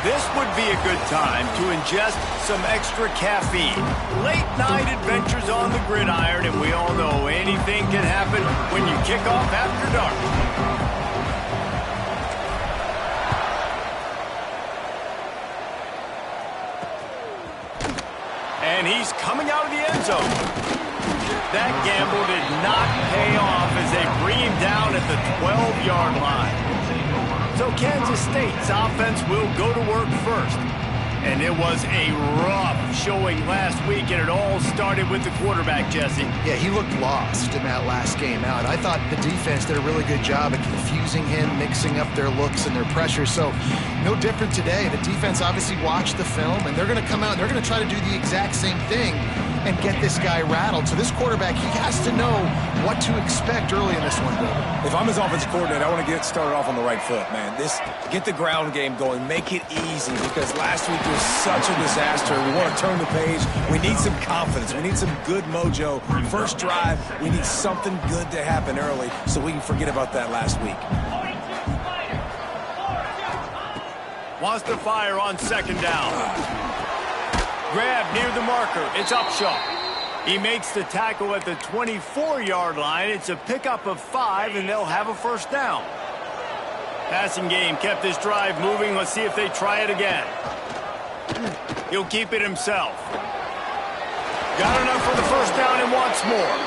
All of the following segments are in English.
This would be a good time to ingest some extra caffeine. Late night adventures on the gridiron, and we all know anything can happen when you kick off after dark. And he's coming out of the end zone. That gamble did not pay off as they bring him down at the 12-yard line. So Kansas State's offense will go to work first. And it was a rough showing last week, and it all started with the quarterback, Jesse. Yeah, he looked lost in that last game out. I thought the defense did a really good job at confusing him, mixing up their looks and their pressure. So no different today. The defense obviously watched the film, and they're going to come out and they're going to try to do the exact same thing and get this guy rattled. So this quarterback, he has to know what to expect early in this one, David. If I'm his offensive coordinator, I want to get started off on the right foot, man. Get the ground game going. Make it easy, because last week was such a disaster. We want to turn the page. We need some confidence. We need some good mojo. First drive, we need something good to happen early so we can forget about that last week. Wants to fire on second down. Grab near the marker. It's Upshaw. He makes the tackle at the 24-yard line. It's a pickup of 5, and they'll have a first down. Passing game kept this drive moving. Let's see if they try it again. He'll keep it himself. Got enough for the first down and wants more.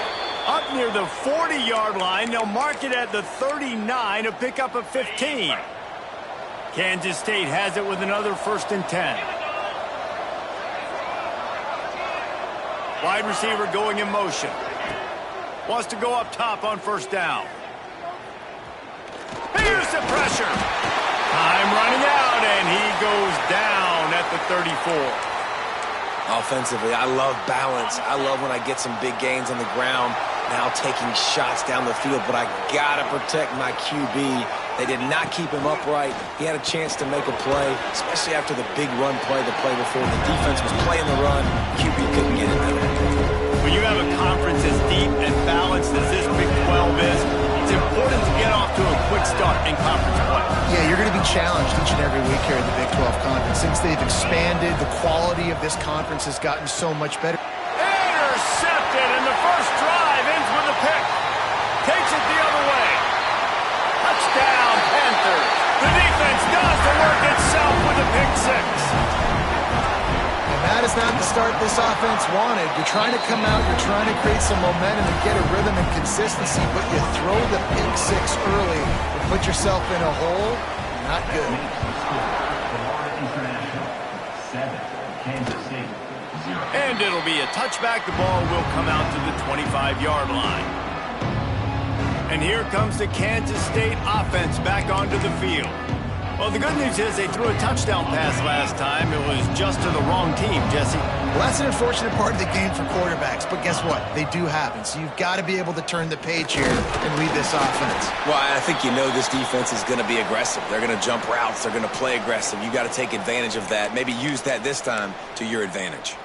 Up near the 40-yard line. They'll mark it at the 39, a pickup of 15. Kansas State has it with another 1st and 10. Wide receiver going in motion. Wants to go up top on first down. Here's the pressure. Time running out, and he goes down at the 34. Offensively, I love balance. I love when I get some big gains on the ground, now taking shots down the field, but I got to protect my QB. They did not keep him upright. He had a chance to make a play, especially after the big run play the play before. The defense was playing the run. QB couldn't get in there. When you have a conference as deep and balanced as this Big 12 is, it's important to get off to a quick start in conference play. Yeah, you're going to be challenged each and every week here in the Big 12 Conference. Since they've expanded, the quality of this conference has gotten so much better. Intercepted, and the first drive ends with a pick. Takes it the other way. Touchdown, Panthers. The defense does the work itself with a pick 6. And that is not the start this offense wanted. You're trying to come out, you're trying to create some momentum and get a rhythm and consistency, but you throw the pick 6 early and put yourself in a hole. Not good. And it'll be a touchback. The ball will come out to the 25-yard line. And here comes the Kansas State offense back onto the field. Well, the good news is they threw a touchdown pass last time. It was just to the wrong team, Jesse. Well, that's an unfortunate part of the game for quarterbacks, but guess what? They do happen. So you've got to be able to turn the page here and lead this offense. Well, I think you know this defense is going to be aggressive. They're going to jump routes. They're going to play aggressive. You got to take advantage of that. Maybe use that this time to your advantage.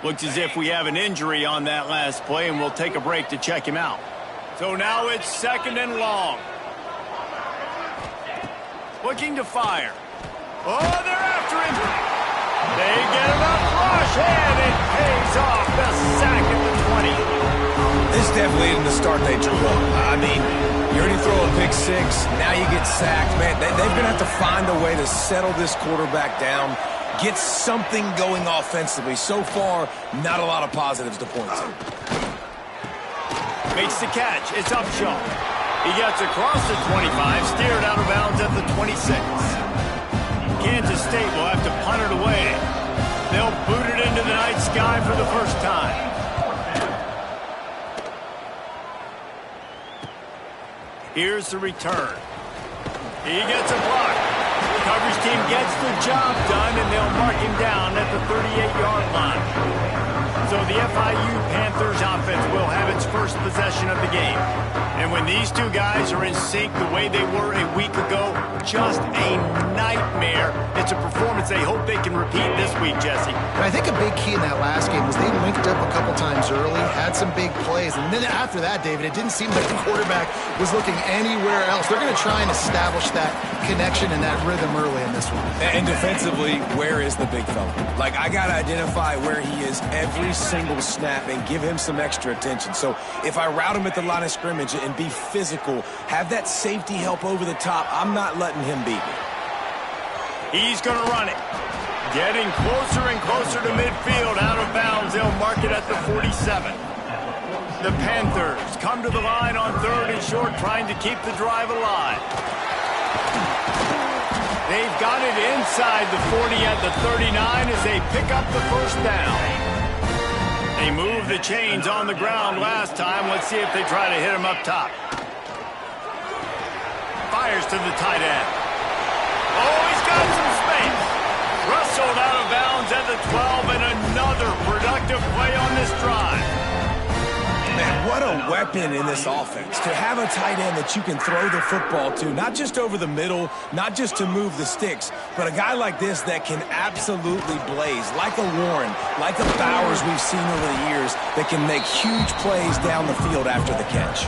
Looks as if we have an injury on that last play, and we'll take a break to check him out. So now it's 2nd and long. Looking to fire. Oh, they're after him. They get enough rush, and it pays off. The sack at the 20. This definitely isn't the start they drew up. I mean, you already throw a pick 6. Now you get sacked. Man, they're going to have to find a way to settle this quarterback down, get something going offensively. So far, not a lot of positives to point to. Makes the catch. It's Upshaw. He gets across the 25, steered out of bounds at the 26. Kansas State will have to punt it away. They'll boot it into the night sky for the first time. Here's the return. He gets a block. The coverage team gets the job done, and they'll mark him down at the 38-yard line. So the FIU Panthers offense will have its first first possession of the game. And when these two guys are in sync the way they were a week ago, just a nightmare. It's a performance they hope they can repeat this week, Jesse. And I think a big key in that last game was they linked up a couple times early, had some big plays, and then after that, David, it didn't seem like the quarterback was looking anywhere else. They're going to try and establish that connection and that rhythm early in this one. And defensively, where is the big fella? Like, I got to identify where he is every single snap and give him some extra attention. So if I route him at the line of scrimmage and be physical, have that safety help over the top, I'm not letting him beat me. He's going to run it. Getting closer and closer to midfield, out of bounds. They'll mark it at the 47. The Panthers come to the line on 3rd and short, trying to keep the drive alive. They've got it inside the 40 at the 39 as they pick up the first down. They moved the chains on the ground last time. Let's see if they try to hit him up top. Fires to the tight end. Oh, he's got some space. Rustled out of bounds at the 12, and another productive play on this drive. Man, what a weapon in this offense. To have a tight end that you can throw the football to, not just over the middle, not just to move the sticks, but a guy like this that can absolutely blaze, like a Warren, like a Bowers we've seen over the years, that can make huge plays down the field after the catch.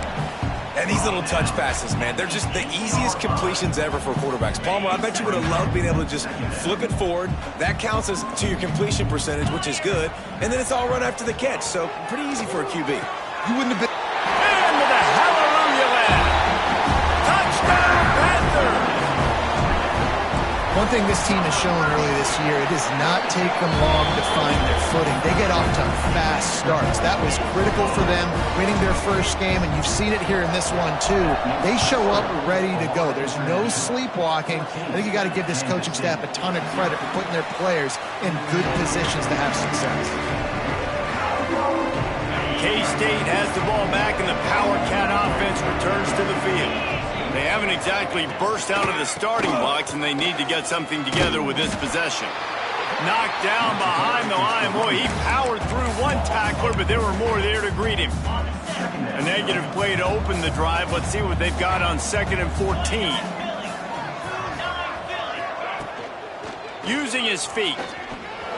And these little touch passes, man, they're just the easiest completions ever for quarterbacks. Palmer, I bet you would have loved being able to just flip it forward. That counts as to your completion percentage, which is good. And then it's all run after the catch, so pretty easy for a QB. You wouldn't have been... Into the hallelujah land. Touchdown, Panthers! One thing this team has shown early this year, it does not take them long to find their footing. They get off to fast starts. That was critical for them, winning their first game, and you've seen it here in this one too. They show up ready to go. There's no sleepwalking. I think you got to give this coaching staff a ton of credit for putting their players in good positions to have success. K-State has the ball back, and the Power Cat offense returns to the field. They haven't exactly burst out of the starting blocks, and they need to get something together with this possession. Knocked down behind the line. Boy, he powered through one tackler, but there were more there to greet him. A negative play to open the drive. Let's see what they've got on 2nd and 14. Using his feet.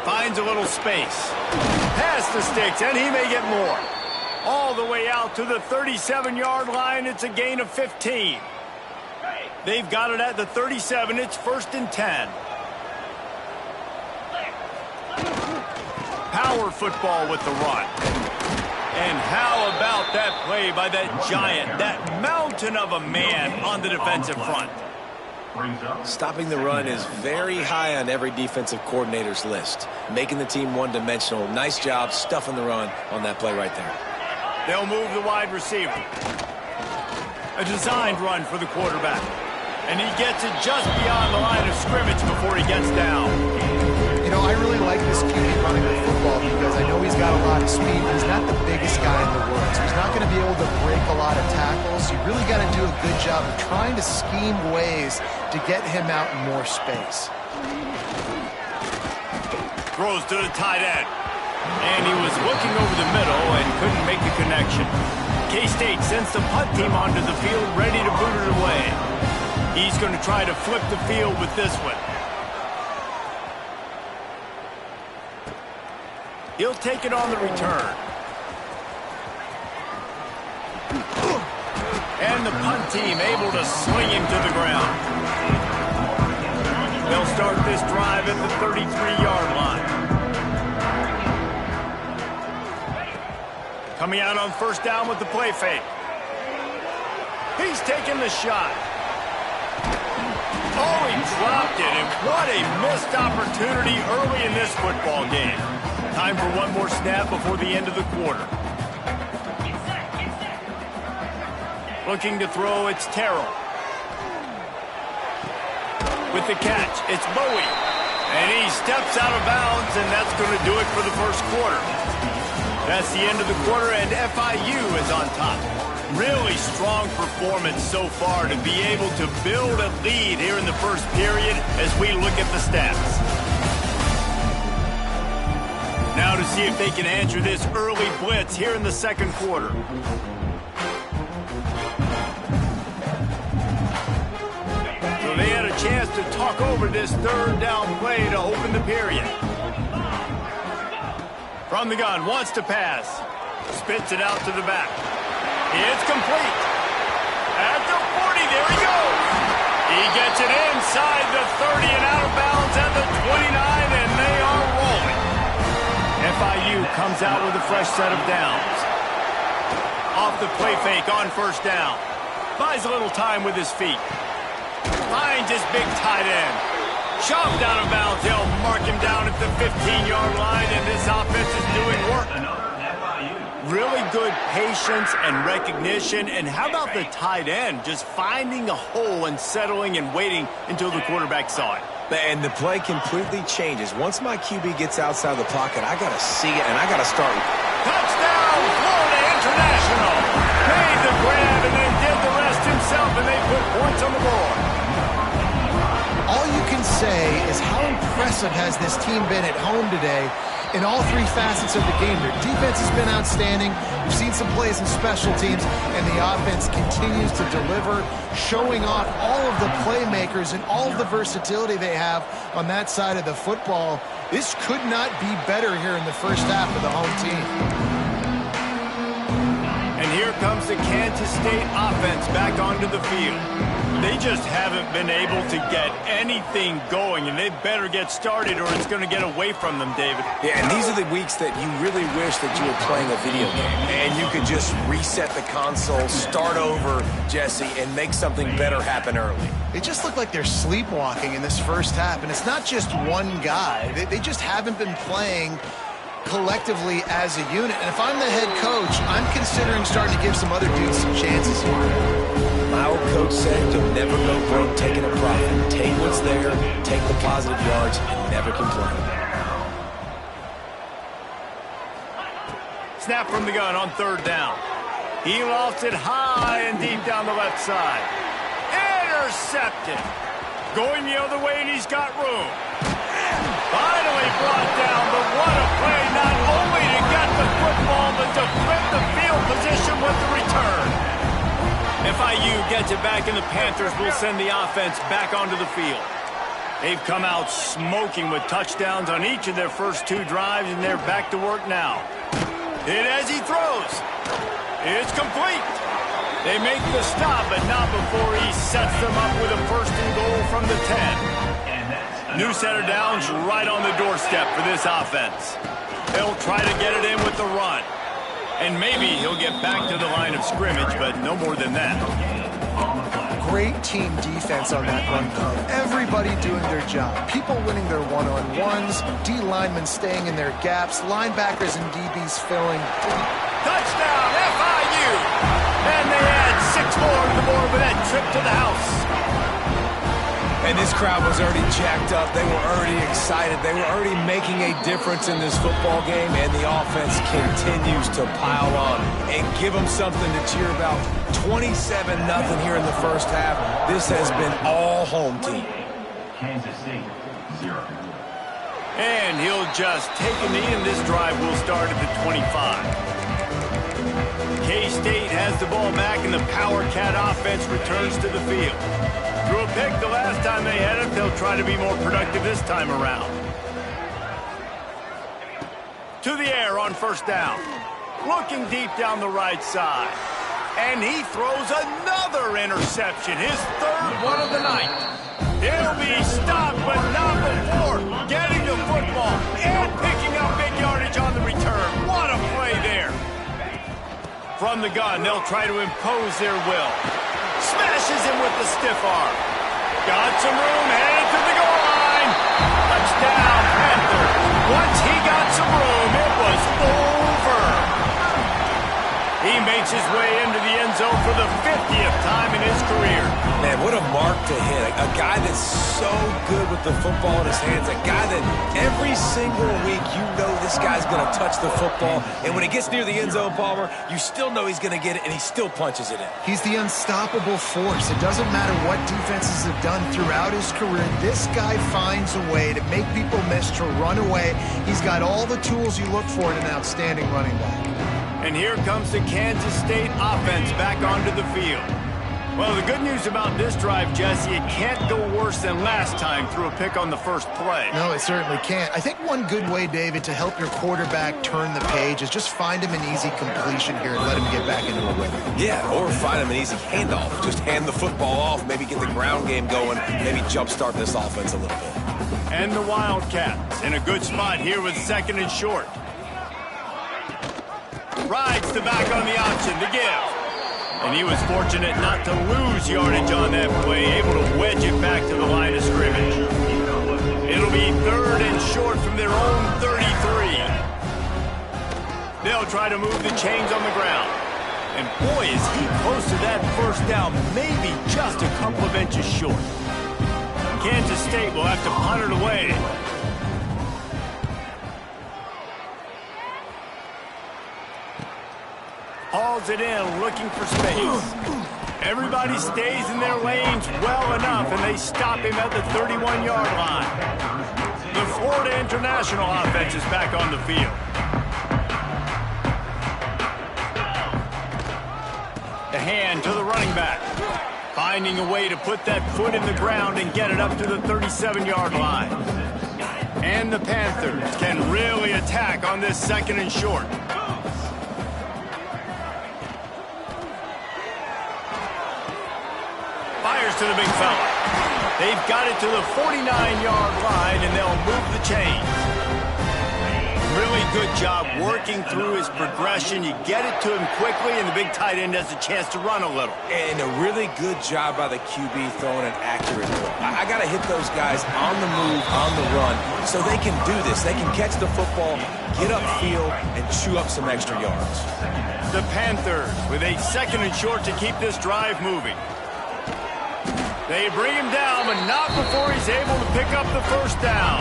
Finds a little space. Past the sticks, and he may get more. All the way out to the 37-yard line. It's a gain of 15. They've got it at the 37. It's 1st and 10. Power football with the run. And how about that play by that giant, that mountain of a man on the defensive front? Stopping the run is very high on every defensive coordinator's list. Making the team one-dimensional. Nice job stuffing the run on that play right there. They'll move the wide receiver. A designed run for the quarterback. And he gets it just beyond the line of scrimmage before he gets down. You know, I really like this QB running the football because I know he's got a lot of speed, but he's not the biggest guy in the world. So he's not going to be able to break a lot of tackles. You really got to do a good job of trying to scheme ways to get him out in more space. Throws to the tight end. And he was looking over the middle and couldn't make the connection. K-State sends the punt team onto the field, ready to boot it away. He's going to try to flip the field with this one. He'll take it on the return. And the punt team able to sling him to the ground. They'll start this drive at the 33-yard line. Coming out on 1st down with the play fake. He's taking the shot. Oh, he dropped it, and what a missed opportunity early in this football game. Time for one more snap before the end of the quarter. Looking to throw, it's Terrell. With the catch, it's Bowie. And he steps out of bounds, and that's going to do it for the first quarter. That's the end of the quarter, and FIU is on top. Really strong performance so far to be able to build a lead here in the first period as we look at the stats. Now to see if they can answer this early blitz here in the second quarter. So they had a chance to talk over this third down play to open the period. From the gun, wants to pass. Spits it out to the back. It's complete. At the 40, there he goes. He gets it inside the 30 and out of bounds at the 29, and they are rolling. FIU comes out with a fresh set of downs. Off the play fake on first down. Buys a little time with his feet. Finds his big tight end. Shoved out of bounds. They'll mark him down at the 15-yard line, and this offense is doing work. Really good patience and recognition. And how about the tight end just finding a hole and settling and waiting until the quarterback saw it? And the play completely changes. Once my QB gets outside the pocket, I got to see it, and I got to start. Touchdown, Florida International. Made the grab and then did the rest himself, and they put points on the board. All you can say is how impressive has this team been at home today in all three facets of the game. Their defense has been outstanding. We've seen some plays in special teams, and the offense continues to deliver, showing off all of the playmakers and all of the versatility they have on that side of the football. This could not be better here in the first half of the home team. And here comes the Kansas State offense back onto the field. They just haven't been able to get anything going, and they better get started or it's going to get away from them, David. Yeah, and these are the weeks that you really wish that you were playing a video game and you could just reset the console, start over, Jesse, and make something better happen early. They just look like they're sleepwalking in this first half, and it's not just one guy. They just haven't been playing collectively as a unit. And if I'm the head coach, I'm considering starting to give some other dudes some chances here. My old coach said you'll never go broke taking a profit. Take what's there, take the positive yards, and never complain. Snap from the gun on third down. He lofts it high and deep down the left side. Intercepted. Going the other way, and he's got room. Finally brought down, but what a play, not only to get the football, but to flip the field position with the return. FIU gets it back, and the Panthers will send the offense back onto the field. They've come out smoking with touchdowns on each of their first two drives, and they're back to work now. And as he throws, it's complete. They make the stop, but not before he sets them up with a first and goal from the 10. New set of downs right on the doorstep for this offense. They'll try to get it in with the run. And maybe he'll get back to the line of scrimmage, but no more than that. Great team defense on that run play. Everybody doing their job. People winning their one-on-ones, D linemen staying in their gaps, linebackers and DBs filling. Touchdown, FIU! And they add 6 more to the board with that trip to the house. And this crowd was already jacked up. They were already excited. They were already making a difference in this football game, and the offense continues to pile on and give them something to cheer about. 27-0 here in the first half. This has been all home team. Kansas State, 0. And he'll just take a knee, and this drive will start at the 25. K-State has the ball back, and the Power Cat offense returns to the field. Threw a pick the last time they had it. They'll try to be more productive this time around. To the air on first down. Looking deep down the right side. And he throws another interception. His third one of the night. He'll be stopped, but not before getting the football and picking up big yardage on the return. What a play there. From the gun, they'll try to impose their will. Smashes him with the stiff arm. Got some room, headed to the goal line. Touchdown, Panthers. Once he got some room, it was over. He makes his way into the end zone for the 50th time in his career. Man, what What a mark to hit. A guy that's so good with the football in his hands. A guy that every single week you know this guy's going to touch the football. And when he gets near the end zone, Palmer, you still know he's going to get it, and he still punches it in. He's the unstoppable force. It doesn't matter what defenses have done throughout his career. This guy finds a way to make people miss, to run away. He's got all the tools you look for in an outstanding running back. And here comes the Kansas State offense back onto the field. Well, the good news about this drive, Jesse, it can't go worse than last time through a pick on the first play. No, it certainly can't. I think one good way, David, to help your quarterback turn the page is just find him an easy completion here and let him get back into a rhythm. Yeah, or find him an easy handoff. Just hand the football off, maybe get the ground game going, maybe jumpstart this offense a little bit. And the Wildcats in a good spot here with 2nd and short. Rides the back on the option to give. And he was fortunate not to lose yardage on that play, able to wedge it back to the line of scrimmage. It'll be 3rd and short from their own 33. They'll try to move the chains on the ground. And boy, is he close to that first down, maybe just a couple of inches short. Kansas State will have to punt it away. Hauls it in, looking for space. Everybody stays in their lanes well enough, and they stop him at the 31-yard line. The Florida International offense is back on the field. The hand to the running back. Finding a way to put that foot in the ground and get it up to the 37-yard line. And the Panthers can really attack on this 2nd and short. Fires to the big fella. They've got it to the 49-yard line, and they'll move the chains. Really good job working through his progression. You get it to him quickly, and the big tight end has a chance to run a little. And a really good job by the QB throwing an accurate throw. I got to hit those guys on the move, on the run, so they can do this. They can catch the football, get upfield, and chew up some extra yards. The Panthers with a 2nd and short to keep this drive moving. They bring him down, but not before he's able to pick up the first down.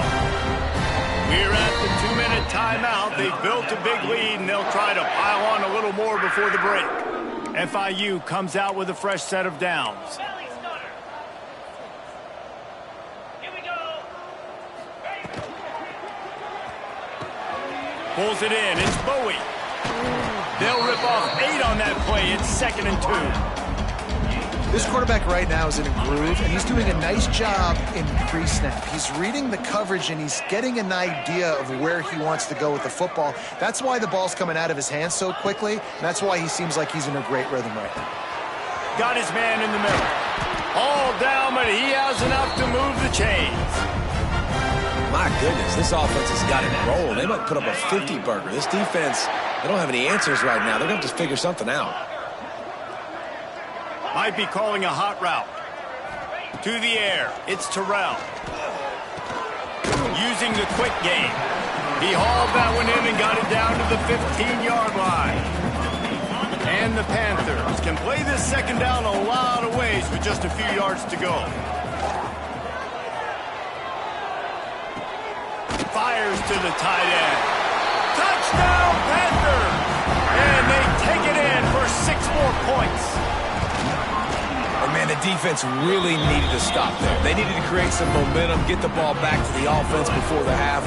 We're at the 2-minute timeout. They've built a big lead, and they'll try to pile on a little more before the break. FIU comes out with a fresh set of downs. Pulls it in. It's Bowie. They'll rip off 8 on that play. It's 2nd and 2. This quarterback right now is in a groove, and he's doing a nice job in pre-snap. He's reading the coverage, and he's getting an idea of where he wants to go with the football. That's why the ball's coming out of his hands so quickly, and that's why he seems like he's in a great rhythm right now. Got his man in the middle. All down, but he has enough to move the chains. My goodness, this offense has got it rolling. They might put up a 50-burger. This defense, they don't have any answers right now. They're going to have to figure something out. Might be calling a hot route. To the air, it's Terrell. Using the quick game. He hauled that one in and got it down to the 15-yard line. And the Panthers can play this 2nd down a lot of ways with just a few yards to go. Fires to the tight end. Touchdown, Panthers! And they take it in for 6 more points. And man, the defense really needed to stop there. They needed to create some momentum, get the ball back to the offense before the half.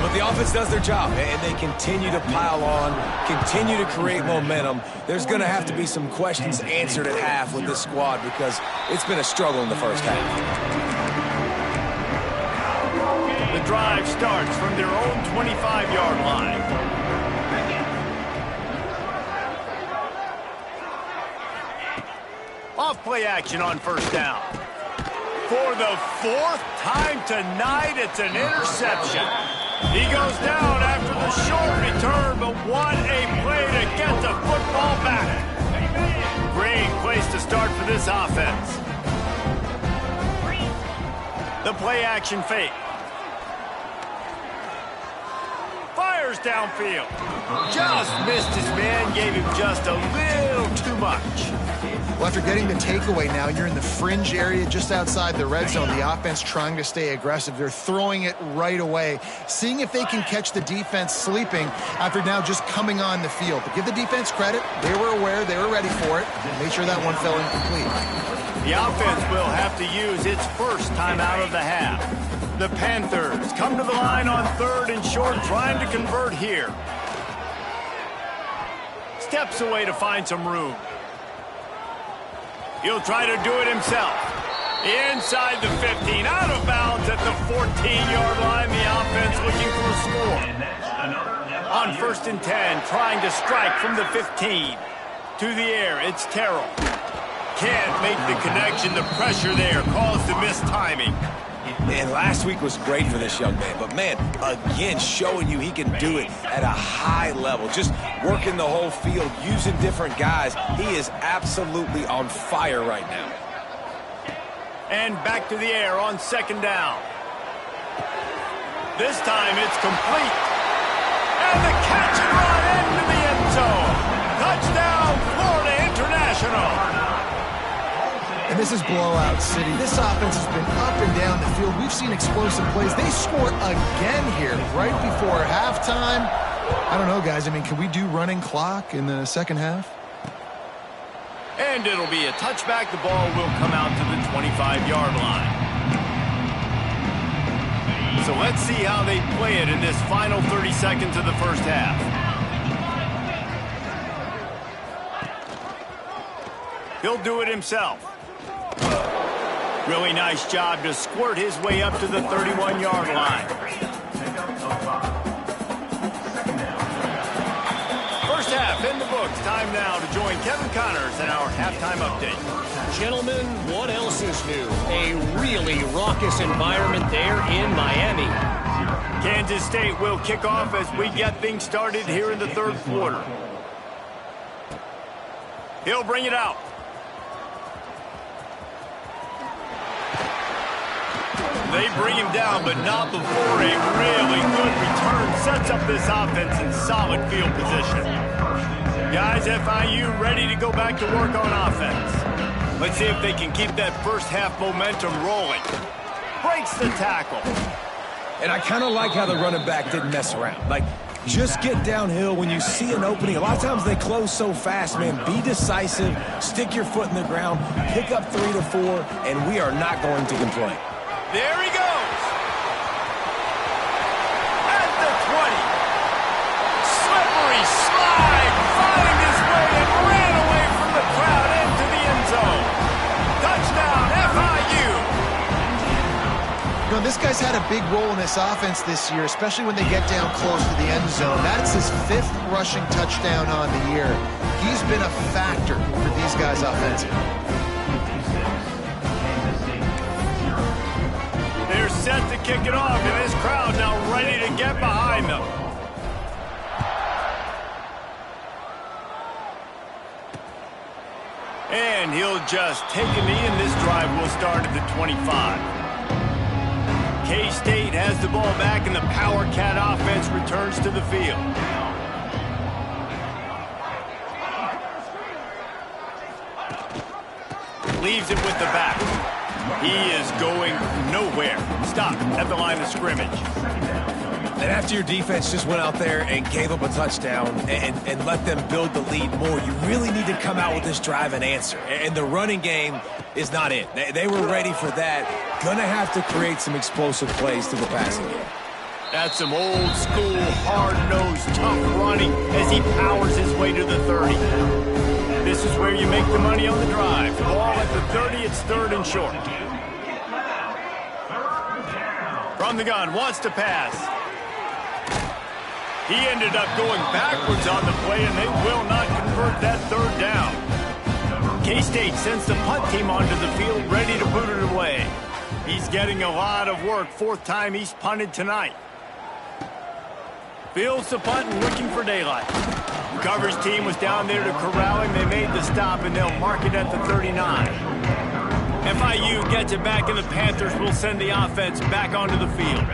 But the offense does their job, and they continue to pile on, continue to create momentum. There's going to have to be some questions answered at half with this squad because it's been a struggle in the first half. The drive starts from their own 25-yard line. Off play action on first down. For the 4th time tonight, it's an interception. He goes down after the short return, but what a play to get the football back. Great place to start for this offense. The play action fake. Fires downfield. Just missed his man, gave him just a little too much. Well, after getting the takeaway now, you're in the fringe area just outside the red zone. The offense trying to stay aggressive. They're throwing it right away, seeing if they can catch the defense sleeping after now just coming on the field. But give the defense credit. They were aware. They were ready for it. Make sure that one fell incomplete. The offense will have to use its first timeout of the half. The Panthers come to the line on 3rd and short, trying to convert here. Steps away to find some room. He'll try to do it himself. Inside the 15, out of bounds at the 14-yard line. The offense looking for a score. On 1st and 10, trying to strike from the 15. To the air, it's Terrell. Can't make the connection. The pressure there caused the missed timing. And last week was great for this young man. But, man, again, showing you he can do it at a high level. Just working the whole field, using different guys. He is absolutely on fire right now. And back to the air on 2nd down. This time it's complete. And the catch and run into the end zone. Touchdown, Florida International. And this is blowout city. This offense has been up and down the field. We've seen explosive plays. They score again here right before halftime. I don't know, guys. I mean, can we do running clock in the second half? And it'll be a touchback. The ball will come out to the 25-yard line. So let's see how they play it in this final 30 seconds of the first half. He'll do it himself. Really nice job to squirt his way up to the 31-yard line. First half in the books. Time now to join Kevin Connors in our halftime update. Gentlemen, what else is new? A really raucous environment there in Miami. Kansas State will kick off as we get things started here in the 3rd quarter. He'll bring it out. They bring him down, but not before a really good return sets up this offense in solid field position. Guys, FIU ready to go back to work on offense. Let's see if they can keep that first half momentum rolling. Breaks the tackle. And I kind of like how the running back didn't mess around. Like, just get downhill when you see an opening. A lot of times they close so fast, man. Be decisive, stick your foot in the ground, pick up 3 to 4, and we are not going to complain. There he goes. At the 20. Slippery slide. Find his way and ran away from the crowd into the end zone. Touchdown, FIU. You know, this guy's had a big role in this offense this year, especially when they get down close to the end zone. That's his 5th rushing touchdown on the year. He's been a factor for these guys offensively. They're set to kick it off, and this crowd now ready to get behind them. And he'll just take a knee, and this drive will start at the 25. K-State has the ball back, and the Power Cat offense returns to the field. Leaves it with the back. He is going nowhere. Stop at the line of scrimmage. And after your defense just went out there and gave up a touchdown and let them build the lead more, you really need to come out with this drive and answer. And the running game is not it. They were ready for that. Gonna have to create some explosive plays to the passing game. That's some old school, hard-nosed, tough running as he powers his way to the 30. This is where you make the money on the drive. Ball at the 30, it's 3rd and short. From the gun, wants to pass. He ended up going backwards on the play, and they will not convert that 3rd down. K-State sends the punt team onto the field, ready to boot it away. He's getting a lot of work. 4th time he's punted tonight. Fields the punt and looking for daylight. The coverage team was down there to corral him. They made the stop, and they'll mark it at the 39. FIU gets it back, and the Panthers will send the offense back onto the field.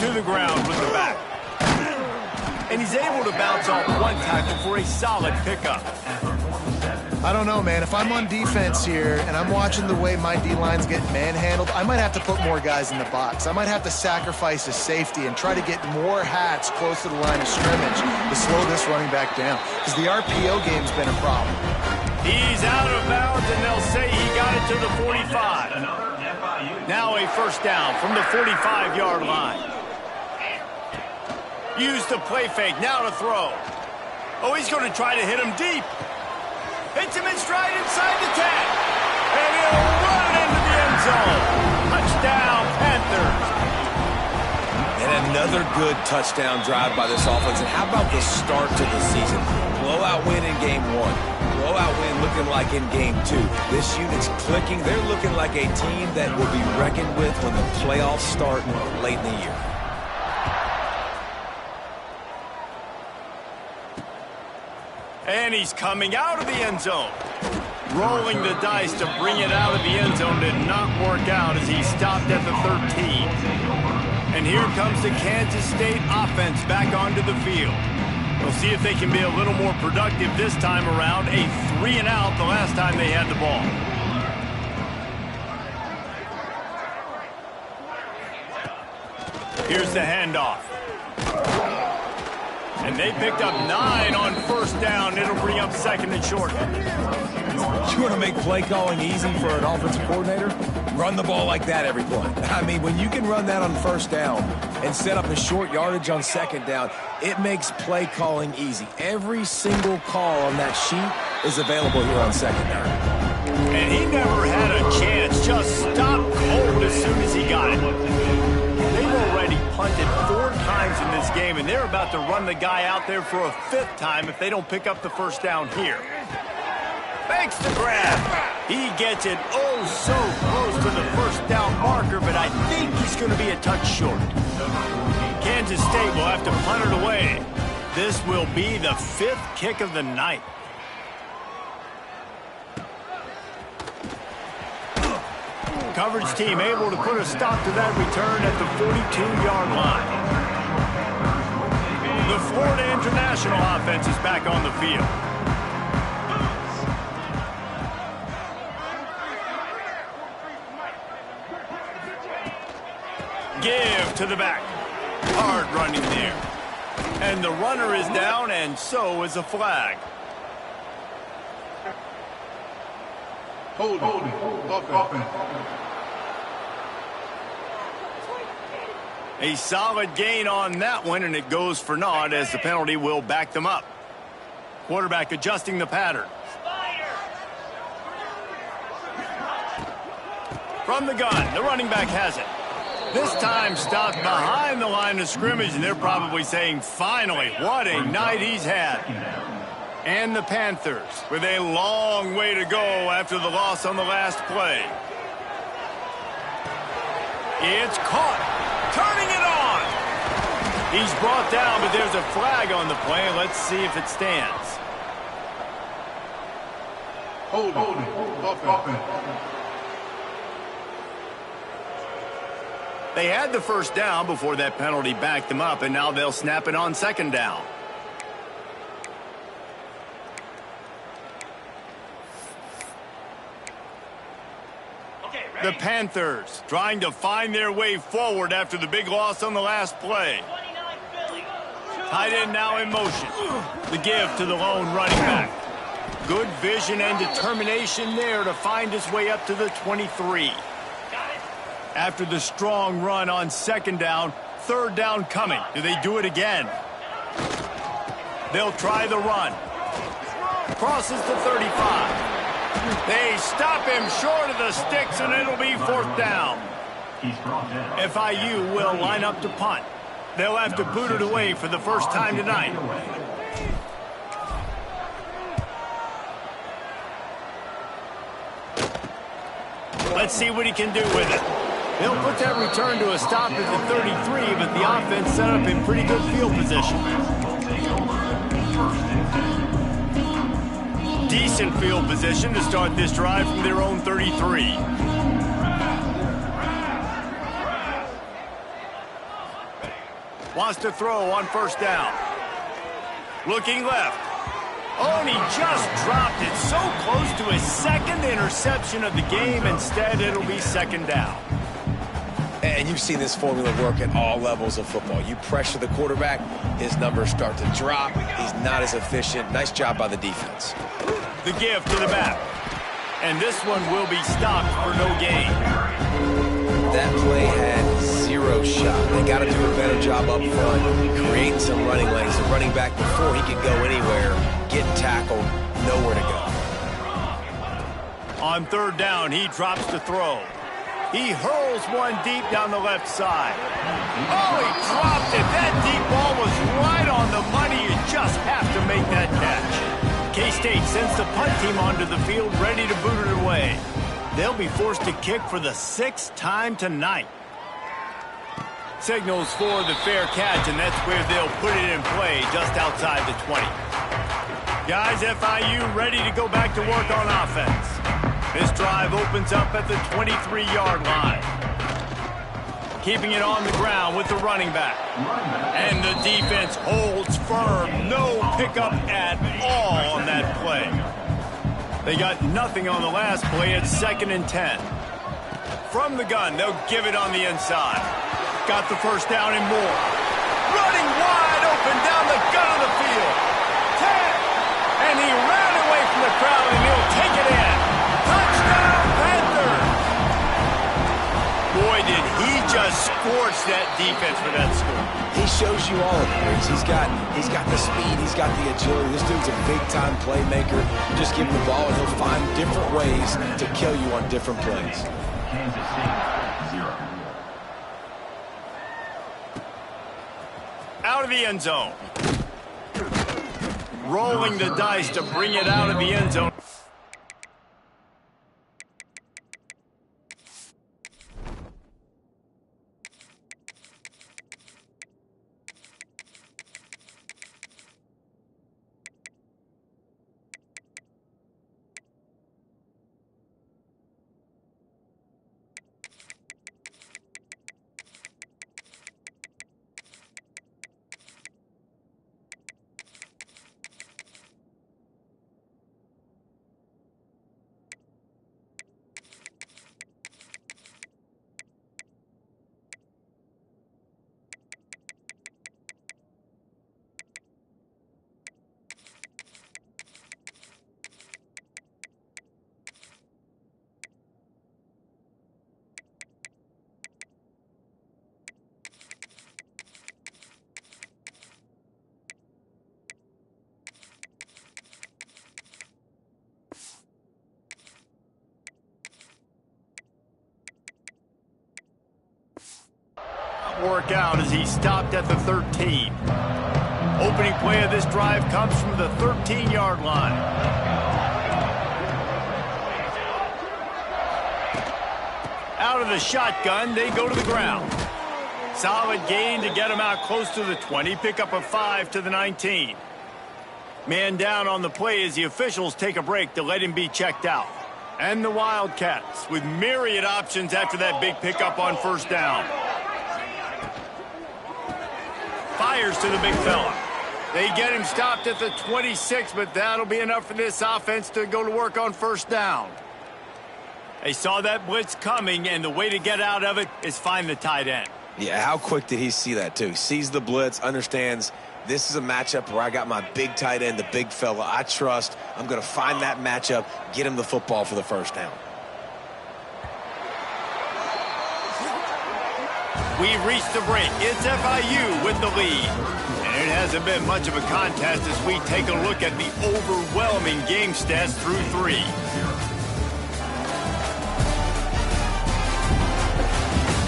To to the ground with the back. And he's able to bounce off one tackle for a solid pickup. I don't know, man. If I'm on defense here and I'm watching the way my D-line's getting manhandled, I might have to put more guys in the box. I might have to sacrifice a safety and try to get more hats close to the line of scrimmage to slow this running back down, because the RPO game's been a problem. He's out of bounds, and they'll say he got it to the 45. Now a first down from the 45-yard line. Use the play fake, now to throw. Oh, he's going to try to hit him deep. Hits him in stride inside the 10. And he'll run it into the end zone. Touchdown, Panthers. And another good touchdown drive by this offense. And how about the start to the season? Blowout win in game 1. Blowout win looking like in game 2. This unit's clicking. They're looking like a team that will be reckoned with when the playoffs start late in the year. And he's coming out of the end zone. Rolling the dice to bring it out of the end zone did not work out as he stopped at the 13. And here comes the Kansas State offense back onto the field. We'll see if they can be a little more productive this time around. A 3-and-out the last time they had the ball. Here's the handoff. And they picked up 9 on first down. It'll bring up second and short. You want to make play calling easy for an offensive coordinator? Run the ball like that every play. I mean, when you can run that on first down and set up a short yardage on second down, it makes play calling easy. Every single call on that sheet is available here on second down. And he never had a chance. Just stopped cold as soon as he got it. They've already punted 4 times in this game, and they're about to run the guy out there for a 5th time if they don't pick up the first down here. Makes the grab. He gets it oh so close to the first down marker, but I think he's going to be a touch short. Kansas State will have to punt it away. This will be the 5th kick of the night. Coverage team able to put a stop to that return at the 42-yard line. The Florida International offense is back on the field. Give to the back. Hard running there. And the runner is down, and so is a flag. Hold it. A solid gain on that one, and it goes for naught as the penalty will back them up. Quarterback adjusting the pattern. From the gun, the running back has it. This time stopped behind the line of scrimmage, and they're probably saying, finally, what a night he's had. And the Panthers with a long way to go after the loss on the last play. It's caught. Turning it on. He's brought down, but there's a flag on the play. Let's see if it stands. Hold it. They had the first down before that penalty backed them up, and now they'll snap it on second down. The Panthers trying to find their way forward after the big loss on the last play. Tight end now in motion. The give to the lone running back. Good vision and determination there to find his way up to the 23. After the strong run on second down, third down coming. Do they do it again? They'll try the run. Crosses the 35. They stop him short of the sticks, and it'll be 4th down. FIU will line up to punt. They'll have to boot it away for the first time tonight. Let's see what he can do with it. They'll put that return to a stop at the 33, but the offense set up in pretty good field position. Decent field position to start this drive from their own 33. wants to throw on first down. Looking left. Oh, and he just dropped it so close to his second interception of the game. Instead, it'll be second down. And you've seen this formula work at all levels of football. You pressure the quarterback, his numbers start to drop. He's not as efficient. Nice job by the defense. The give to the back. And this one will be stopped for no gain. That play had zero shot. They got to do a better job up front, creating some running lanes. The running back, before he could go anywhere, getting tackled, nowhere to go. On third down, he drops to throw. He hurls one deep down the left side. Oh, he dropped it. That deep ball was right on the money. You just have to make that catch. K-State sends the punt team onto the field, ready to boot it away. They'll be forced to kick for the 6th time tonight. Signals for the fair catch, and that's where they'll put it in play, just outside the 20. Guys, FIU ready to go back to work on offense. This drive opens up at the 23-yard line. Keeping it on the ground with the running back. And the defense holds firm. No pickup at all on that play. They got nothing on the last play. It's 2nd and 10. From the gun, they'll give it on the inside. Got the first down and more. Running wide open down the gun of the field. 10. And he ran away from the crowd, and he'll take it in. Touchdown, Panthers! Boy, did he just scorch that defense for that score. He shows you all of it. He's got the speed, he's got the agility. This dude's a big-time playmaker. Just give him the ball, and he'll find different ways to kill you on different plays. Kansas City, 0. Out of the end zone. Rolling the dice to bring it out of the end zone. Work out as he stopped at the 13. Opening play of this drive comes from the 13-yard line. Out of the shotgun, they go to the ground. Solid gain to get him out close to the 20. Pick up a 5 to the 19. Man down on the play as the officials take a break to let him be checked out. And the Wildcats with myriad options after that big pickup on first down. Fires to the big fella. They get him stopped at the 26, but that'll be enough for this offense to go to work on first down. They saw that blitz coming, and the way to get out of it is find the tight end. Yeah, how quick did he see that, too? Sees the blitz, understands this is a matchup where I got my big tight end, the big fella I trust. I'm going to find that matchup, get him the football for the first down. We've reached the break. It's FIU with the lead. And it hasn't been much of a contest as we take a look at the overwhelming game stats through 3.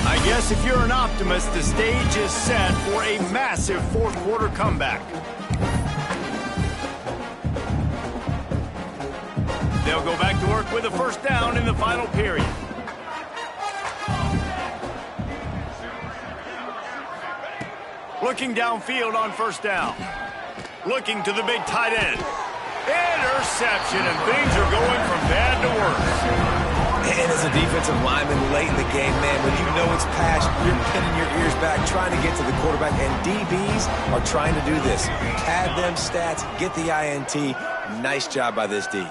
I guess if you're an optimist, the stage is set for a massive fourth-quarter comeback. They'll go back to work with a first down in the final period. Looking downfield on first down. Looking to the big tight end. Interception, and things are going from bad to worse. And as a defensive lineman late in the game, man, when you know it's past, you're pinning your ears back, trying to get to the quarterback, and DBs are trying to do this. Pad them stats, get the INT. Nice job by this D.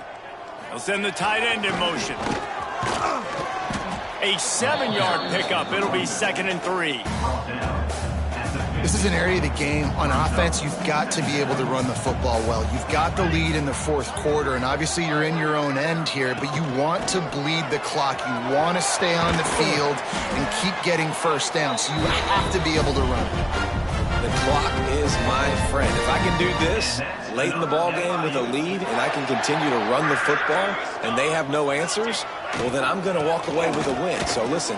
They'll send the tight end in motion. A 7-yard pickup. It'll be 2nd and 3. This is an area of the game on offense you've got to be able to run the football well. You've got the lead in the 4th quarter, and obviously you're in your own end here, but you want to bleed the clock. You want to stay on the field and keep getting first down, so you have to be able to run. The clock is my friend. If I can do this late in the ball game with a lead and I can continue to run the football and they have no answers, well, then I'm going to walk away with a win. So listen.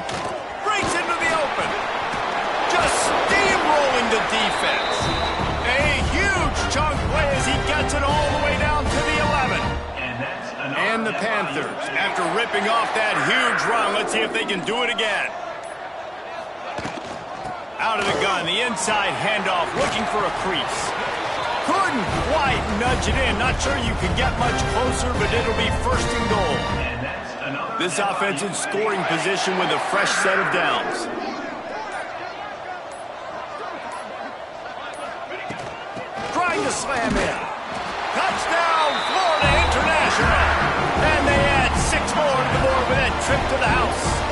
Breaks into the open. Just steamrolling the defense. A huge chunk play as he gets it all the way down to the 11. And the Panthers, after ripping off that huge run, let's see if they can do it again. Out of the gun, the inside handoff, looking for a crease. Couldn't quite nudge it in. Not sure you can get much closer, but it'll be 1st and goal. This offense in scoring position with a fresh set of downs. Trying to slam in. Touchdown, Florida International. And they add 6 more to the board with that trip to the house.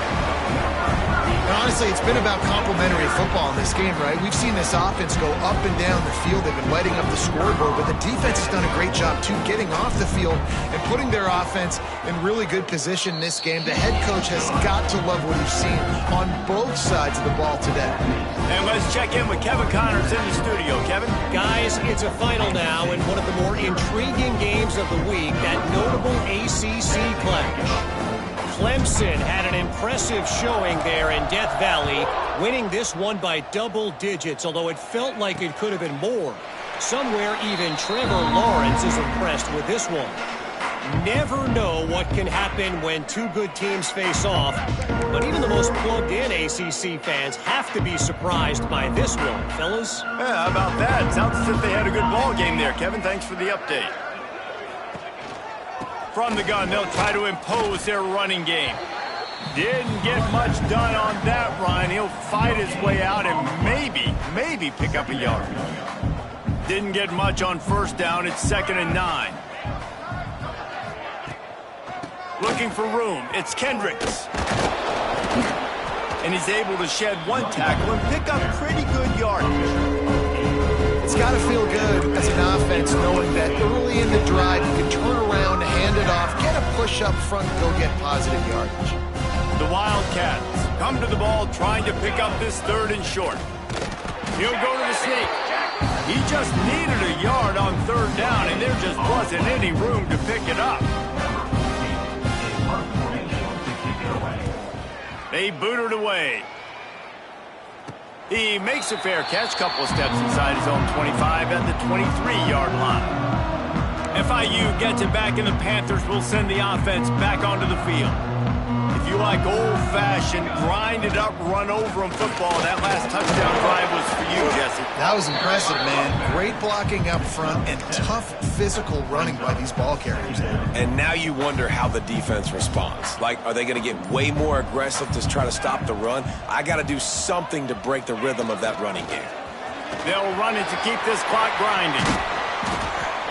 Honestly, it's been about complementary football in this game, right? We've seen this offense go up and down the field. They've been lighting up the scoreboard, but the defense has done a great job, too, getting off the field and putting their offense in really good position in this game. The head coach has got to love what he's seen on both sides of the ball today. And let's check in with Kevin Connors in the studio. Kevin? Guys, it's a final now in one of the more intriguing games of the week, that notable ACC clash. Clemson had an impressive showing there in Death Valley, winning this one by double digits, although it felt like it could have been more. Somewhere even Trevor Lawrence is impressed with this one. Never know what can happen when two good teams face off, but even the most plugged-in ACC fans have to be surprised by this one, fellas. Yeah, how about that? Sounds as if they had a good ball game there. Kevin, thanks for the update. From the gun, they'll try to impose their running game. Didn't get much done on that run. He'll fight his way out and maybe pick up a yard. Didn't get much on 1st down. It's 2nd and 9. Looking for room. It's Kendricks. And he's able to shed 1 tackle and pick up pretty good yardage. It's got to feel good as an offense knowing that early in the drive you can turn around, hand it off, get a push up front, go get positive yardage. The Wildcats come to the ball trying to pick up this 3rd and short. He'll go to the sneak. He just needed a yard on 3rd down, and there just wasn't any room to pick it up. They boot it away. He makes a fair catch, couple of steps inside his own 25 at the 23-yard line. FIU gets it back, and the Panthers will send the offense back onto the field. If you like old-fashioned, grind-it-up, run-over-'em football, that last touchdown drive was for you, Jesse. That was impressive, man. Great blocking up front and tough physical running by these ball carriers. And now you wonder how the defense responds. Like, are they going to get way more aggressive to try to stop the run? I got to do something to break the rhythm of that running game. They'll run it to keep this clock grinding.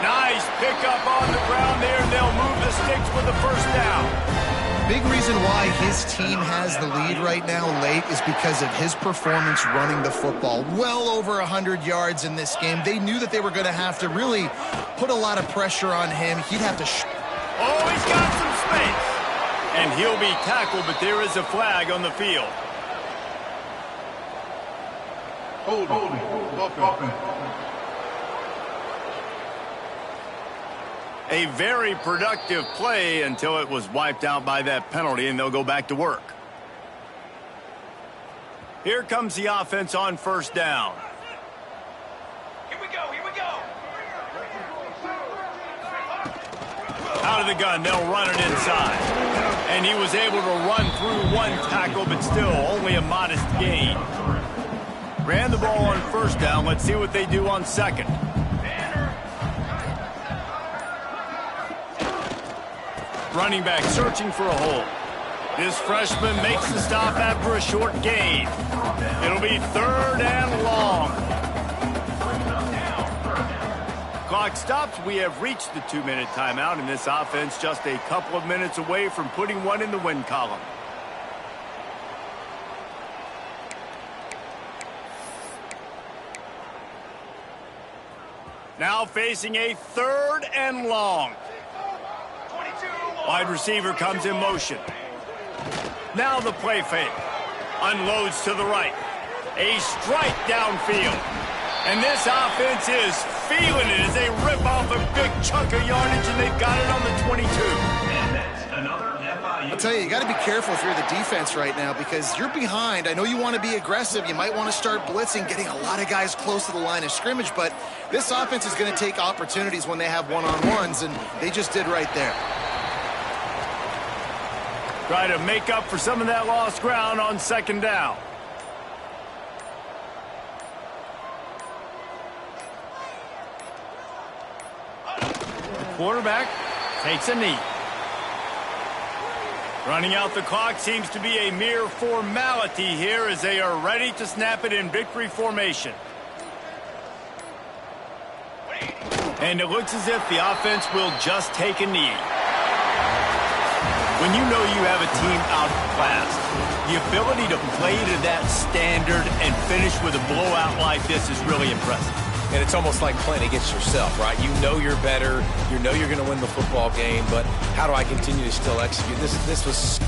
Nice pickup on the ground there, and they'll move the sticks with the 1st down. Big reason why his team has the lead right now late is because of his performance running the football. Well over 100 yards in this game. They knew that they were going to have to really put a lot of pressure on him. He'd have to... Oh, he's got some space. And he'll be tackled, but there is a flag on the field. Holding. A very productive play until it was wiped out by that penalty, and they'll go back to work. Here comes the offense on 1st down. Here we go. Out of the gun, they'll run it inside. And he was able to run through 1 tackle, but still only a modest gain. Ran the ball on 1st down. Let's see what they do on 2nd. Running back searching for a hole. This freshman makes the stop after a short gain. It'll be 3rd and long. Clock stops. We have reached the 2-minute timeout, and this offense just a couple of minutes away from putting one in the win column. Now facing a 3rd and long. Wide receiver comes in motion. Now the play fake. Unloads to the right. A strike downfield. And this offense is feeling it as they rip off a big chunk of yardage, and they've got it on the 22. And that's another FIU. I'll tell you got to be careful if you're the defense right now because you're behind. I know you want to be aggressive. You might want to start blitzing, getting a lot of guys close to the line of scrimmage, but this offense is going to take opportunities when they have one-on-ones, and they just did right there. Try to make up for some of that lost ground on 2nd down. Quarterback takes a knee. Running out the clock seems to be a mere formality here as they are ready to snap it in victory formation. And it looks as if the offense will just take a knee. When you know you have a team outclassed, the ability to play to that standard and finish with a blowout like this is really impressive. And it's almost like playing against yourself, right? You know you're better. You know you're going to win the football game, but how do I continue to still execute? This was